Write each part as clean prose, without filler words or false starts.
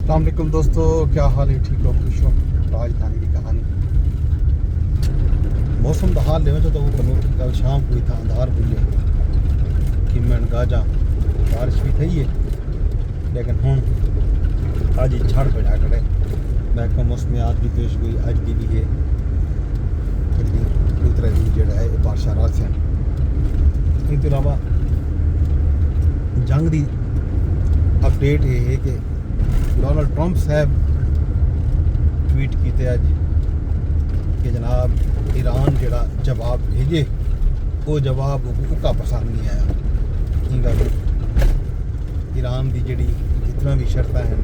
अस्सलाम वालेकुम दोस्तों, क्या हाल है? ठीक हो? खुश हो? राजधानी की कहानी। मौसम का हाल लेवे तो वो करो कि कल शाम को था अंधार बुले किमन गाजा बारिश भी थी है, लेकिन हूँ आज ही छड़ पड़ा करे। महकमा मौसमियात भी पेश गई अज की भी है थोड़ी दूसरे दिन जो है बारिशा रात से। इन तो अलावा जंग की अपडेट ये है कि डोनाल्ड ट्रंप साहब ट्वीट किए अज कि जनाब ईरान जड़ा जवाब भेजे वो जवाब उका पसंद नहीं आया। ये गल ईरान की जड़ी जितना भी शर्त हैं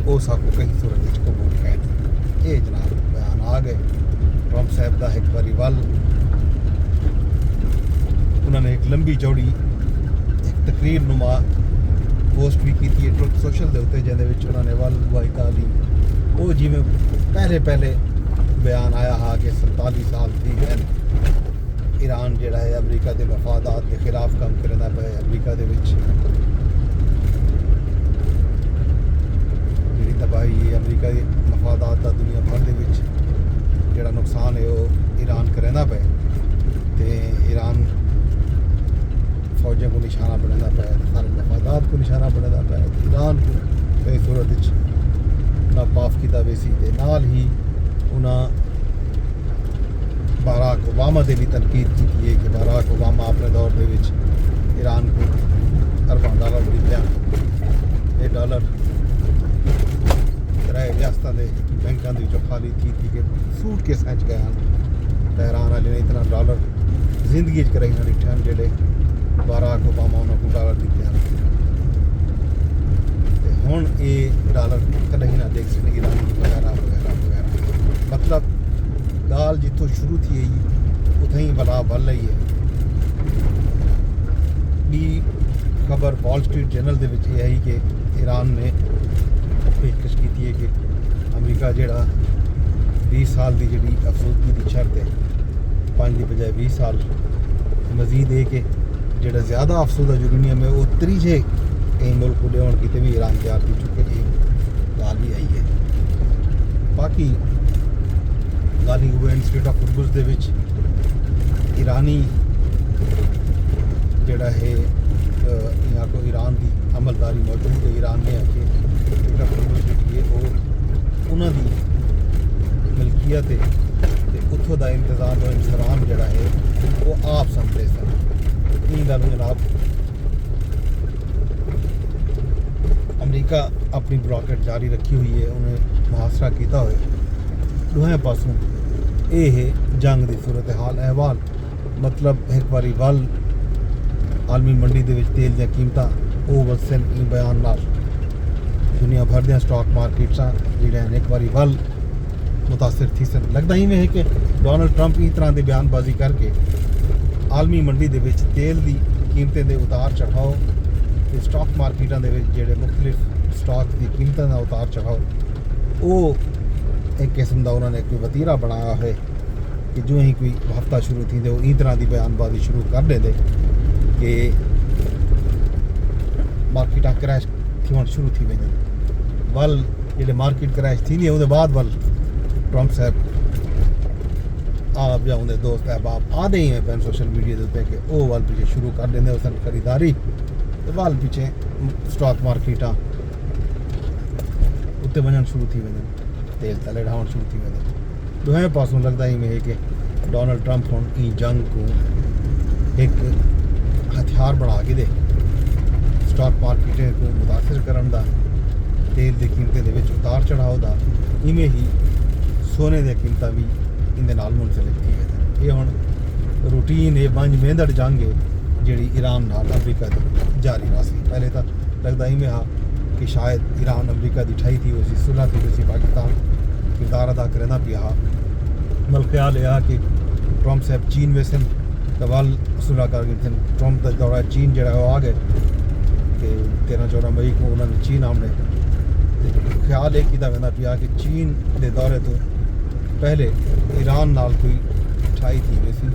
वो सब कहीं सूरत कबूल है। ये जनाब बयान आ गए ट्रंप साहब का एक बारी वल उन्होंने एक लंबी चौड़ी एक तकरीर नुमा पोस्ट भी की थी ट्रुथ सोशल के उत्ते जिन्हें उन्होंने वल वाई तालीम वो जिमें पहले बयान आया हा कि 47 साल थी गए ईरान जड़ा है अमरीका के मफादात के खिलाफ काम करना पे। अमरीका के जी तबाही है अमरीका के मफादात का दुनिया भर के जड़ा नुकसान है वो ईरान करना पे तो ईरान फौजों को निशाना बनाना पे, सारे मफादात को निशाना बनाना पे। ईरान को कई सूरत ना माफ़ किया वैसी ते नाल ही उन्हें बराक ओबामा से भी तनकीद की है कि बराक ओबामा अपने दौर के ईरान को अरबों डॉलर दिया। ये डॉलर त्रै रियासतों के बैंकों के खाली थी कि सूट के सच गए तहरान वाले ने इतना डॉलर जिंदगी करें डिठे जोड़े बराक ओबामा उन्होंने डॉलर दिते हैं। हूँ ये डॉलर कहीं ना देख सकते ईरान वगैरह वगैरह वगैरह। मतलब गाल जितों शुरू थी उतना ही बला बल ही है। बी खबर वॉल स्ट्रीट जर्नल के है कि ईरान ने पेशकश की है कि अमरीका जड़ा 20 साल की जी अफसोदगी की शर्त है 5 की बजाय 20 साल मजीद है कि जो ज़्यादा अफसोदा यूरेनियम है वो त्रीजे कई मुल्क को लिया कितने भी ईरान तैयार की चुके एक गाल भी आई है। बाकी गाली हुए इंस्टीट्यूट ऑफ फुटबॉल के ईरानी जड़ा है यहाँ को ईरान की अमलदारी मौजूद है। ईरान ने आके इंस्टीट्यूट ऑफ फुटबॉल जी वो उन्होंने मिल्कियत है उतों का इंतज़ाम और इंतजाम जड़ा है वो आप समझते सन। इन गल जनाब अमरीका अपनी ब्लॉकेट जारी रखी हुई है, उन्हें मुहासरा किया हुआ दोहें पासों ये है जंग की सूरत हाल अहवाल। मतलब एक बारी वल आलमी मंडी के तेल दी कीमतां वो वसन इन बयान नाल दुनिया भर द स्टॉक मार्केट्स जोड़े एक बारी वल मुतासर थी सन। लगता ही में है कि डोनाल्ड ट्रंप इस तरह की बयानबाजी करके आलमी मंडी के तेल की कीमतें के उतार चढ़ाओ स्टॉक मार्केटों के जोड़े मुख्तलिफ स्टॉक की कीमतों का उतार चढ़ाओ वो एक किस्म का उन्होंने कोई वतीरा बनाया है कि जो ही कोई हफ्ता शुरू थी वो इस तरह की बयानबाजी शुरू कर देते कि मार्केट क्रैश थी शुरू थी वेंदी। वल जो मार्केट क्रैश थी नहीं वो बाद वल ट्रंप साहब आप या उनके दोस्त अहबाब आते ही हैं सोशल मीडिया के उत्ते कि वो वल पीछे शुरू कर देंगे उस खरीदारी तो वल पीछे स्टॉक मार्केटा उत्ते वजन शुरू थी वेंदे तेल तले ढावन शुरू थी वेंदे। दोहें पासों लगता ही है कि डोनाल्ड ट्रंप हुण ई जंग को एक हथियार बना के दे स्टॉक मार्केटें को मुतासर करन दा तेल की कीमतें के उतार चढ़ाव का इवें ही सोने दी कीमतां भी इनके नाल मुंसलिक थी गए। ये हुण रूटीन ये 5 मेंदड़ जंग है जी ईरान नाल अमरीका की जारी रही। पहले तो लगता ही में हा कि शायद ईरान अमरीका की ठही थी उसी सुलह थी उसी पाकिस्तान किरदार अदा करना पिया हा। मल ख्याल यह कि ट्रंप साहब चीन वैसन कवाल सुलह कर गए थे। ट्रंप का दौरा चीन जरा आ गए कि 13-14 मई को उन्होंने चीन आमने ख्याल एक किया वह पिया कि चीन के दौरे तो पहले ईरान नाल कोई ठही थी वैसी